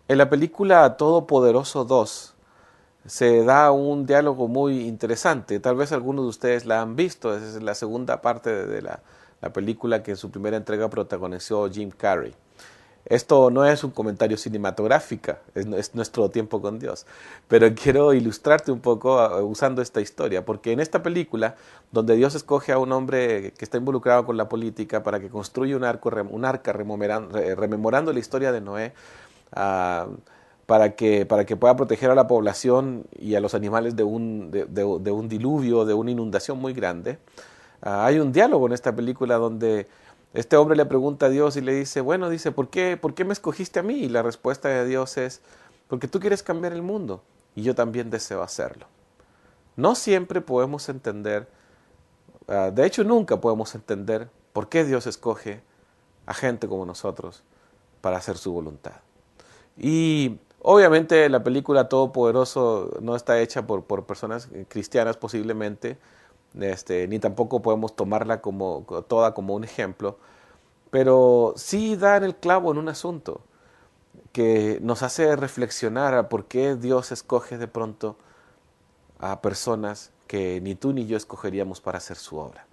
En la película Todopoderoso 2 se da un diálogo muy interesante. Tal vez algunos de ustedes la han visto. Es la segunda parte de la película que en su primera entrega protagonizó Jim Carrey. Esto no es un comentario cinematográfico, es nuestro tiempo con Dios. Pero quiero ilustrarte un poco usando esta historia, porque en esta película, donde Dios escoge a un hombre que está involucrado con la política para que construya un arca rememorando la historia de Noé, ah, para que pueda proteger a la población y a los animales de un diluvio, de una inundación muy grande. Hay un diálogo en esta película donde este hombre le pregunta a Dios y le dice, bueno, dice, por qué me escogiste a mí? Y la respuesta de Dios es, porque tú quieres cambiar el mundo y yo también deseo hacerlo. No siempre podemos entender, de hecho nunca podemos entender por qué Dios escoge a gente como nosotros para hacer su voluntad. Y obviamente la película Todopoderoso no está hecha por personas cristianas posiblemente, ni tampoco podemos tomarla toda como un ejemplo, pero sí da en el clavo en un asunto que nos hace reflexionar a por qué Dios escoge de pronto a personas que ni tú ni yo escogeríamos para hacer su obra.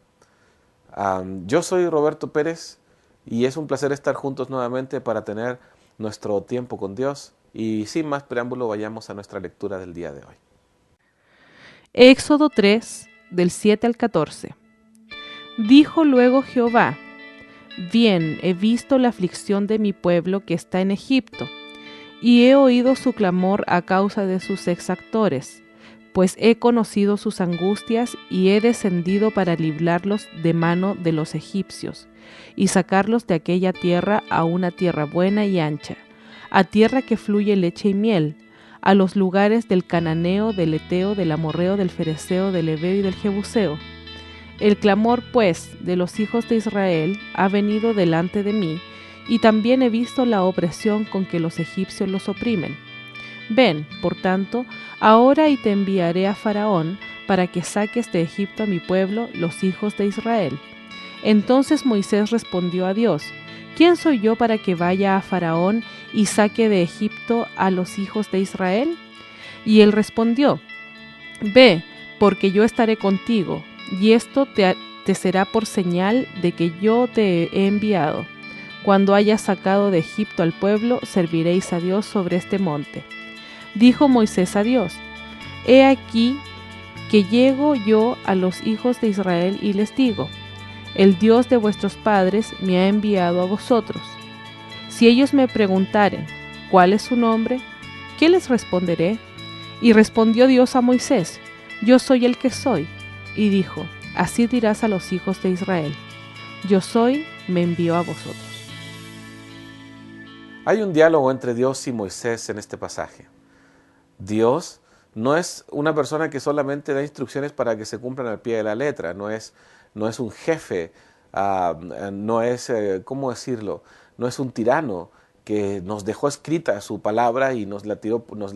Yo soy Roberto Pérez y es un placer estar juntos nuevamente para tener nuestro tiempo con Dios y sin más preámbulo vayamos a nuestra lectura del día de hoy. Éxodo 3, del 7 al 14. Dijo luego Jehová: Bien, he visto la aflicción de mi pueblo que está en Egipto, y he oído su clamor a causa de sus exactores, pues he conocido sus angustias y he descendido para librarlos de mano de los egipcios, y sacarlos de aquella tierra a una tierra buena y ancha, a tierra que fluye leche y miel, a los lugares del cananeo, del eteo, del amorreo, del fereceo, del heveo y del jebuseo. El clamor, pues, de los hijos de Israel ha venido delante de mí, y también he visto la opresión con que los egipcios los oprimen. Ven, por tanto, ahora y te enviaré a Faraón, para que saques de Egipto a mi pueblo, los hijos de Israel. Entonces Moisés respondió a Dios: ¿Quién soy yo para que vaya a Faraón y saque de Egipto a los hijos de Israel? Y él respondió: Ve, porque yo estaré contigo, y esto te será por señal de que yo te he enviado. Cuando hayas sacado de Egipto al pueblo, serviréis a Dios sobre este monte. Dijo Moisés a Dios: He aquí que llego yo a los hijos de Israel y les digo: El Dios de vuestros padres me ha enviado a vosotros. Si ellos me preguntaren: ¿Cuál es su nombre?, ¿qué les responderé? Y respondió Dios a Moisés: Yo soy el que soy. Y dijo: Así dirás a los hijos de Israel: Yo soy, me envió a vosotros. Hay un diálogo entre Dios y Moisés en este pasaje. Dios no es una persona que solamente da instrucciones para que se cumplan al pie de la letra, no es un jefe, no es, ¿cómo decirlo? No es un tirano que nos dejó escrita su palabra y nos la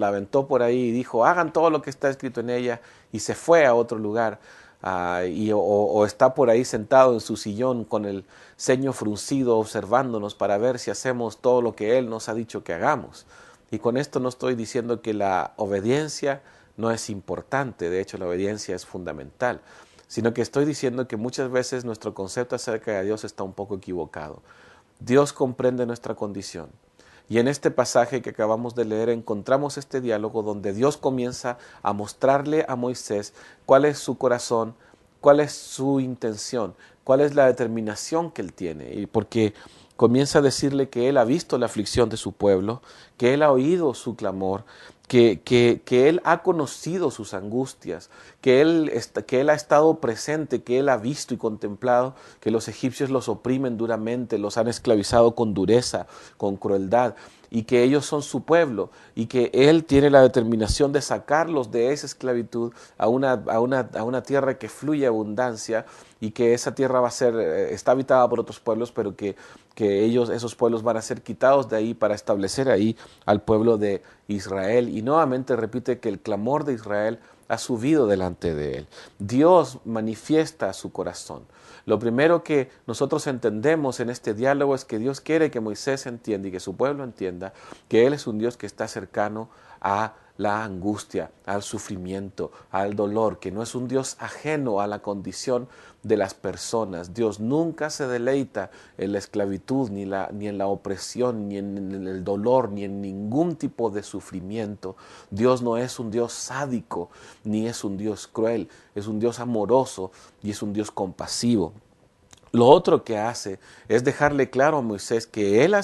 aventó por ahí y dijo, hagan todo lo que está escrito en ella y se fue a otro lugar. O está por ahí sentado en su sillón con el ceño fruncido observándonos para ver si hacemos todo lo que Él nos ha dicho que hagamos. Y con esto no estoy diciendo que la obediencia no es importante, de hecho la obediencia es fundamental, sino que estoy diciendo que muchas veces nuestro concepto acerca de Dios está un poco equivocado. Dios comprende nuestra condición. Y en este pasaje que acabamos de leer encontramos este diálogo donde Dios comienza a mostrarle a Moisés cuál es su corazón, cuál es su intención, cuál es la determinación que él tiene. Y porque comienza a decirle que él ha visto la aflicción de su pueblo, que él ha oído su clamor, que él ha conocido sus angustias, que él ha estado presente, que él ha visto y contemplado que los egipcios los oprimen duramente, los han esclavizado con dureza, con crueldad, y que ellos son su pueblo, y que él tiene la determinación de sacarlos de esa esclavitud a una tierra que fluye abundancia, y que esa tierra va a ser, está habitada por otros pueblos, pero que esos pueblos van a ser quitados de ahí para establecer ahí al pueblo de Israel. Y nuevamente repite que el clamor de Israel ha subido delante de él. Dios manifiesta su corazón. Lo primero que nosotros entendemos en este diálogo es que Dios quiere que Moisés entienda y que su pueblo entienda que Él es un Dios que está cercano a la angustia, al sufrimiento, al dolor, que no es un Dios ajeno a la condición de las personas. Dios nunca se deleita en la esclavitud, ni en la opresión, ni en el dolor, ni en ningún tipo de sufrimiento. Dios no es un Dios sádico, ni es un Dios cruel, es un Dios amoroso y es un Dios compasivo. Lo otro que hace es dejarle claro a Moisés que él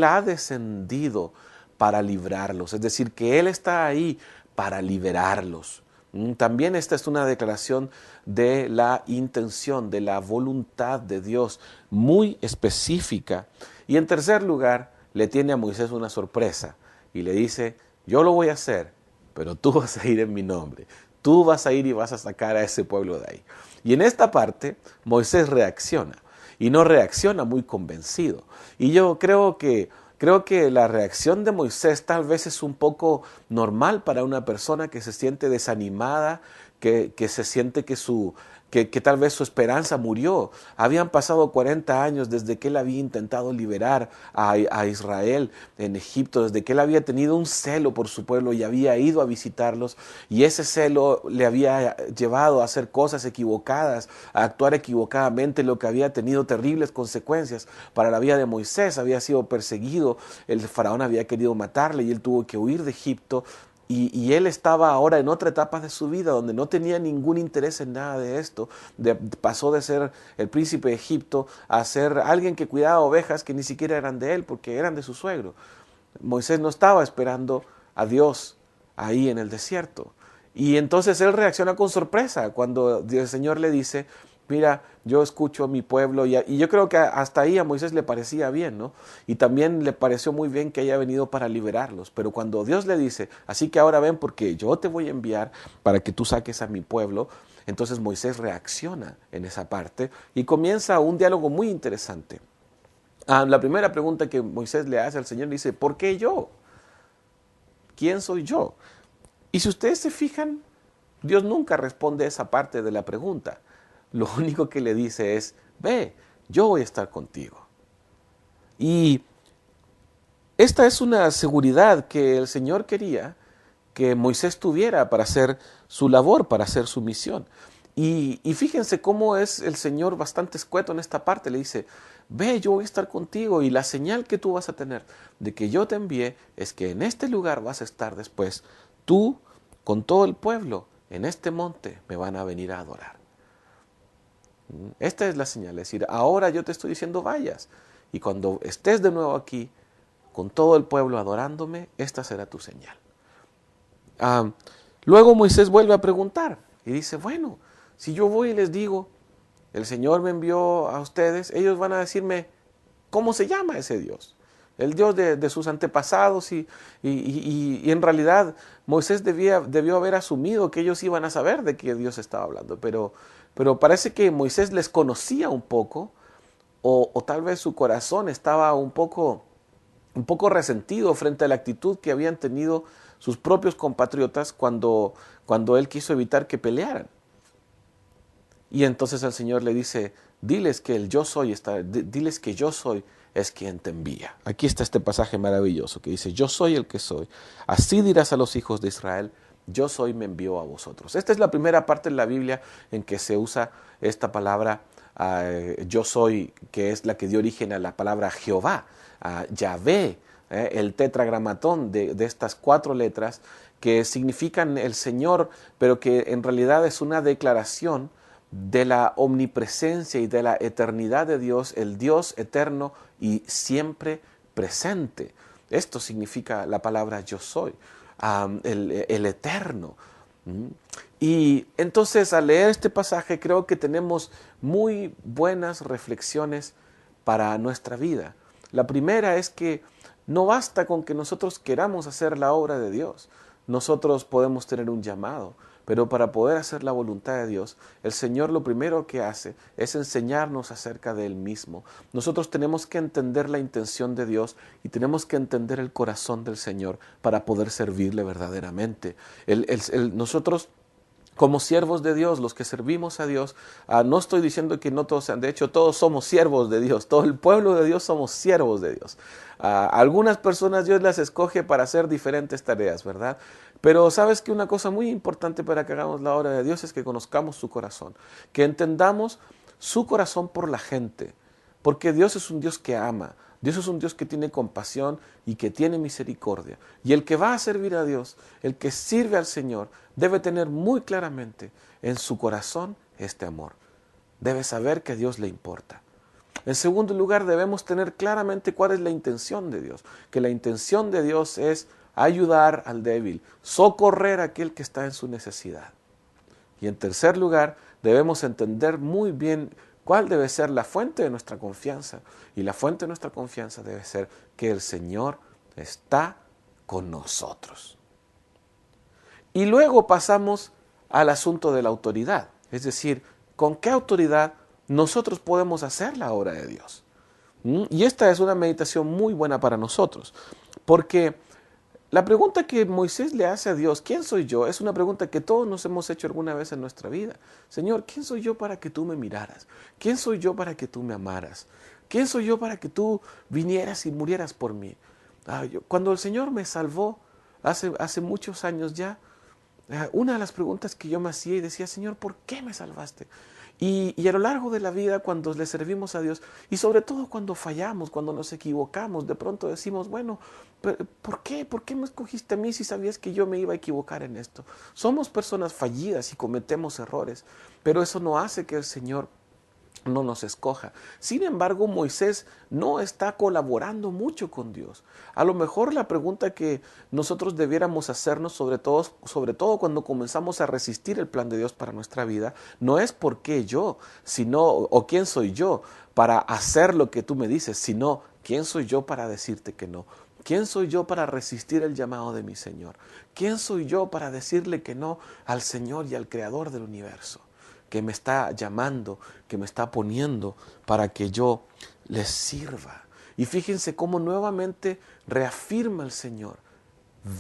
ha descendido para librarlos, es decir, que Él está ahí para liberarlos. También esta es una declaración de la intención, de la voluntad de Dios, muy específica. Y en tercer lugar, le tiene a Moisés una sorpresa y le dice, yo lo voy a hacer, pero tú vas a ir en mi nombre. Tú vas a ir y vas a sacar a ese pueblo de ahí. Y en esta parte, Moisés reacciona, y no reacciona muy convencido. Y yo creo que la reacción de Moisés tal vez es un poco normal para una persona que se siente desanimada, que se siente que tal vez su esperanza murió. Habían pasado 40 años desde que él había intentado liberar a Israel en Egipto, desde que él había tenido un celo por su pueblo y había ido a visitarlos, y ese celo le había llevado a hacer cosas equivocadas, a actuar equivocadamente, lo que había tenido terribles consecuencias para la vida de Moisés. Había sido perseguido, el faraón había querido matarle y él tuvo que huir de Egipto. Y él estaba ahora en otra etapa de su vida donde no tenía ningún interés en nada de esto. Pasó de ser el príncipe de Egipto a ser alguien que cuidaba ovejas que ni siquiera eran de él porque eran de su suegro. Moisés no estaba esperando a Dios ahí en el desierto. Y entonces él reacciona con sorpresa cuando el Señor le dice, mira, yo escucho a mi pueblo, y yo creo que hasta ahí a Moisés le parecía bien, ¿no? Y también le pareció muy bien que haya venido para liberarlos, pero cuando Dios le dice, así que ahora ven porque yo te voy a enviar para que tú saques a mi pueblo, entonces Moisés reacciona en esa parte y comienza un diálogo muy interesante. La primera pregunta que Moisés le hace al Señor dice, ¿por qué yo? ¿Quién soy yo? Y si ustedes se fijan, Dios nunca responde esa parte de la pregunta. Lo único que le dice es, ve, yo voy a estar contigo. Y esta es una seguridad que el Señor quería que Moisés tuviera para hacer su labor, para hacer su misión. Y fíjense cómo es el Señor bastante escueto en esta parte. Le dice, ve, yo voy a estar contigo y la señal que tú vas a tener de que yo te envié es que en este lugar vas a estar después. Tú, con todo el pueblo, en este monte me van a venir a adorar. Esta es la señal, es decir, ahora yo te estoy diciendo vayas, y cuando estés de nuevo aquí, con todo el pueblo adorándome, esta será tu señal. Luego Moisés vuelve a preguntar, y dice, bueno, si yo voy y les digo, el Señor me envió a ustedes, ellos van a decirme, ¿cómo se llama ese Dios? El Dios de sus antepasados, y en realidad Moisés debió haber asumido que ellos iban a saber de qué Dios estaba hablando, pero parece que Moisés les conocía un poco, o tal vez su corazón estaba un poco resentido frente a la actitud que habían tenido sus propios compatriotas cuando él quiso evitar que pelearan. Y entonces el Señor le dice, diles que el yo soy diles que yo soy es quien te envía. Aquí está este pasaje maravilloso que dice, yo soy el que soy. Así dirás a los hijos de Israel, yo soy, me envió a vosotros. Esta es la primera parte de la Biblia en que se usa esta palabra yo soy, que es la que dio origen a la palabra Jehová, Yahvé, el tetragramatón de estas 4 letras que significan el Señor, pero que en realidad es una declaración de la omnipresencia y de la eternidad de Dios, el Dios eterno y siempre presente. Esto significa la palabra yo soy, el eterno. Y entonces al leer este pasaje creo que tenemos muy buenas reflexiones para nuestra vida. La primera es que no basta con que nosotros queramos hacer la obra de Dios. Nosotros podemos tener un llamado, pero para poder hacer la voluntad de Dios, el Señor lo primero que hace es enseñarnos acerca de Él mismo. Nosotros tenemos que entender la intención de Dios y tenemos que entender el corazón del Señor para poder servirle verdaderamente. Nosotros como siervos de Dios, los que servimos a Dios, no estoy diciendo que no todos sean, de hecho todos somos siervos de Dios, todo el pueblo de Dios somos siervos de Dios. Algunas personas Dios las escoge para hacer diferentes tareas, ¿verdad? Pero sabes que una cosa muy importante para que hagamos la obra de Dios es que conozcamos su corazón, que entendamos su corazón por la gente, porque Dios es un Dios que ama. Dios es un Dios que tiene compasión y que tiene misericordia. Y el que va a servir a Dios, el que sirve al Señor, debe tener muy claramente en su corazón este amor. Debe saber que a Dios le importa. En segundo lugar, debemos tener claramente cuál es la intención de Dios. Que la intención de Dios es ayudar al débil, socorrer a aquel que está en su necesidad. Y en tercer lugar, debemos entender muy bien cuál debe ser la fuente de nuestra confianza. Y la fuente de nuestra confianza debe ser que el Señor está con nosotros. Y luego pasamos al asunto de la autoridad. Es decir, ¿con qué autoridad nosotros podemos hacer la obra de Dios? Y esta es una meditación muy buena para nosotros. Porque la pregunta que Moisés le hace a Dios, ¿quién soy yo?, es una pregunta que todos nos hemos hecho alguna vez en nuestra vida. Señor, ¿quién soy yo para que tú me miraras? ¿Quién soy yo para que tú me amaras? ¿Quién soy yo para que tú vinieras y murieras por mí? Cuando el Señor me salvó hace muchos años ya, una de las preguntas que yo me hacía y decía, Señor, ¿por qué me salvaste? Y a lo largo de la vida, cuando le servimos a Dios, y sobre todo cuando fallamos, cuando nos equivocamos, de pronto decimos, bueno, ¿por qué? ¿Por qué me escogiste a mí si sabías que yo me iba a equivocar en esto? Somos personas fallidas y cometemos errores, pero eso no hace que el Señor no nos escoja. Sin embargo, Moisés no está colaborando mucho con Dios. A lo mejor la pregunta que nosotros debiéramos hacernos, sobre todo cuando comenzamos a resistir el plan de Dios para nuestra vida, no es por qué yo, sino, o quién soy yo para hacer lo que tú me dices, sino quién soy yo para decirte que no. ¿Quién soy yo para resistir el llamado de mi Señor? ¿Quién soy yo para decirle que no al Señor y al Creador del universo, que me está llamando, que me está poniendo para que yo les sirva? Y fíjense cómo nuevamente reafirma el Señor,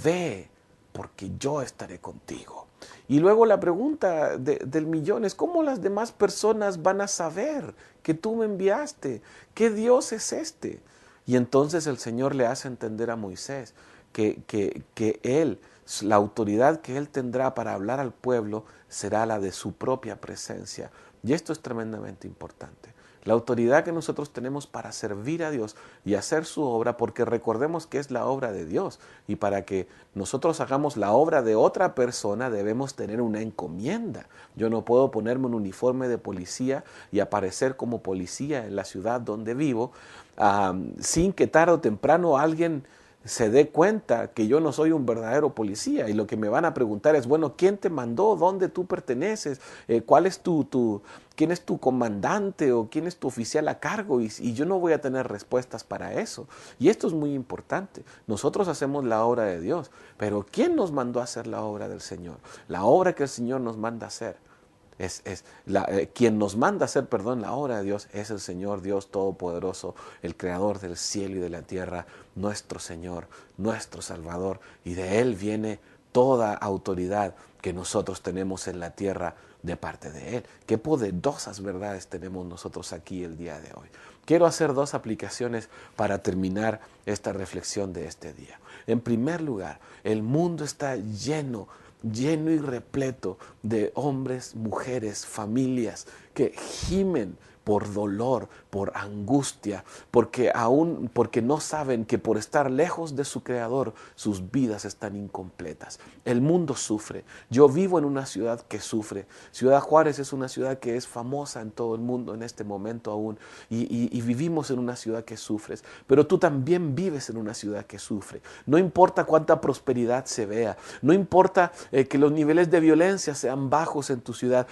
ve, porque yo estaré contigo. Y luego la pregunta del millón es, ¿cómo las demás personas van a saber que tú me enviaste? ¿Qué Dios es este? Y entonces el Señor le hace entender a Moisés que él, la autoridad que él tendrá para hablar al pueblo será la de su propia presencia. Y esto es tremendamente importante. La autoridad que nosotros tenemos para servir a Dios y hacer su obra, porque recordemos que es la obra de Dios. Y para que nosotros hagamos la obra de otra persona debemos tener una encomienda. Yo no puedo ponerme un uniforme de policía y aparecer como policía en la ciudad donde vivo sin que tarde o temprano alguien se dé cuenta que yo no soy un verdadero policía, y lo que me van a preguntar es, bueno, ¿quién te mandó? ¿Dónde tú perteneces? ¿Quién es tu comandante o quién es tu oficial a cargo? Y yo no voy a tener respuestas para eso. Y esto es muy importante. Nosotros hacemos la obra de Dios, pero ¿quién nos mandó a hacer la obra del Señor? La obra que el Señor nos manda a hacer. Quien nos manda a hacer, la obra de Dios es el Señor Dios Todopoderoso, el Creador del cielo y de la tierra, nuestro Señor, nuestro Salvador, y de Él viene toda autoridad que nosotros tenemos en la tierra de parte de Él. Qué poderosas verdades tenemos nosotros aquí el día de hoy. Quiero hacer dos aplicaciones para terminar esta reflexión de este día. En primer lugar, el mundo está lleno y repleto de hombres, mujeres, familias que gimen por dolor, por angustia, porque no saben que por estar lejos de su Creador, sus vidas están incompletas. El mundo sufre. Yo vivo en una ciudad que sufre. Ciudad Juárez es una ciudad que es famosa en todo el mundo en este momento aún, y vivimos en una ciudad que sufre. Pero tú también vives en una ciudad que sufre. No importa cuánta prosperidad se vea, no importa que los niveles de violencia sean bajos en tu ciudad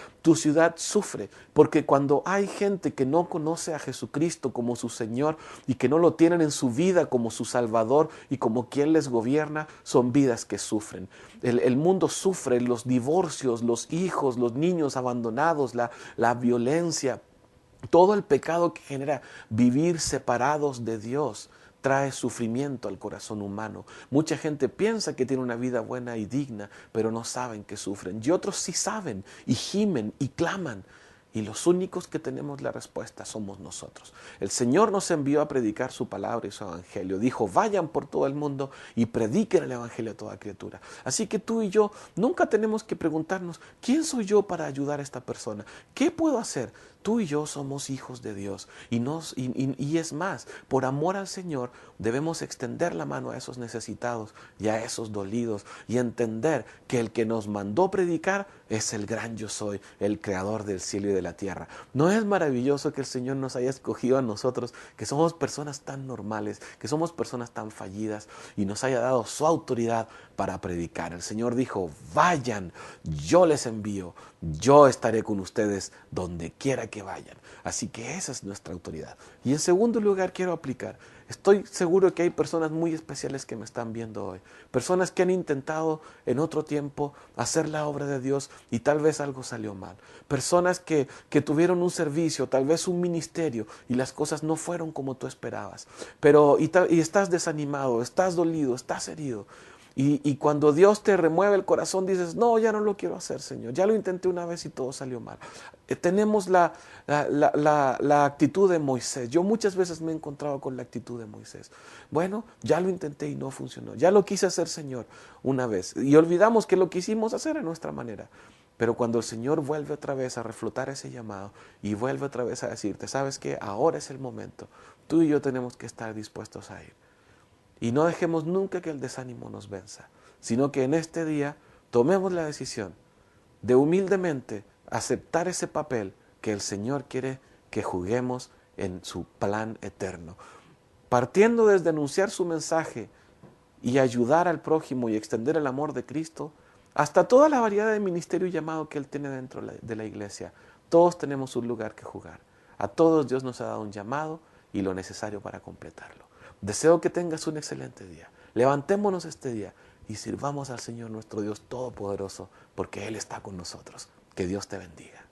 sufre, porque cuando hay gente que no conoce a Jesucristo como su Señor y que no lo tienen en su vida como su Salvador y como quien les gobierna, son vidas que sufren. El mundo sufre, los divorcios, los hijos, los niños abandonados, la violencia, todo el pecado que genera vivir separados de Dios. trae sufrimiento al corazón humano. Mucha gente piensa que tiene una vida buena y digna, pero no saben que sufren. Y otros sí saben y gimen y claman. Y los únicos que tenemos la respuesta somos nosotros. El Señor nos envió a predicar su palabra y su evangelio. Dijo, vayan por todo el mundo y prediquen el evangelio a toda criatura. Así que tú y yo nunca tenemos que preguntarnos, ¿quién soy yo para ayudar a esta persona? ¿Qué puedo hacer? Tú y yo somos hijos de Dios y es más, por amor al Señor debemos extender la mano a esos necesitados y a esos dolidos y entender que el que nos mandó predicar es el gran yo soy, el creador del cielo y de la tierra. ¿No es maravilloso que el Señor nos haya escogido a nosotros, que somos personas tan normales, que somos personas tan fallidas y nos haya dado su autoridad para predicar? El Señor dijo, vayan, yo les envío, yo estaré con ustedes donde quiera que vayan. Así que esa es nuestra autoridad. Y en segundo lugar quiero aplicar, estoy seguro que hay personas muy especiales que me están viendo hoy, personas que han intentado en otro tiempo hacer la obra de Dios y tal vez algo salió mal, personas que tuvieron un servicio, tal vez un ministerio y las cosas no fueron como tú esperabas, y estás desanimado, estás dolido, estás herido. Y cuando Dios te remueve el corazón dices, no, ya no lo quiero hacer, Señor, ya lo intenté una vez y todo salió mal. Tenemos la actitud de Moisés. Yo muchas veces me he encontrado con la actitud de Moisés. Bueno, ya lo intenté y no funcionó, ya lo quise hacer, Señor, una vez. Y olvidamos que lo quisimos hacer a nuestra manera. Pero cuando el Señor vuelve otra vez a reflotar ese llamado y vuelve otra vez a decirte, ¿sabes qué? Ahora es el momento. Tú y yo tenemos que estar dispuestos a ir. Y no dejemos nunca que el desánimo nos venza, sino que en este día tomemos la decisión de humildemente aceptar ese papel que el Señor quiere que juguemos en su plan eterno. Partiendo desde anunciar su mensaje y ayudar al prójimo y extender el amor de Cristo, hasta toda la variedad de ministerio y llamado que Él tiene dentro de la iglesia. Todos tenemos un lugar que jugar. A todos Dios nos ha dado un llamado y lo necesario para completarlo. Deseo que tengas un excelente día. Levantémonos este día y sirvamos al Señor nuestro Dios Todopoderoso, porque Él está con nosotros. Que Dios te bendiga.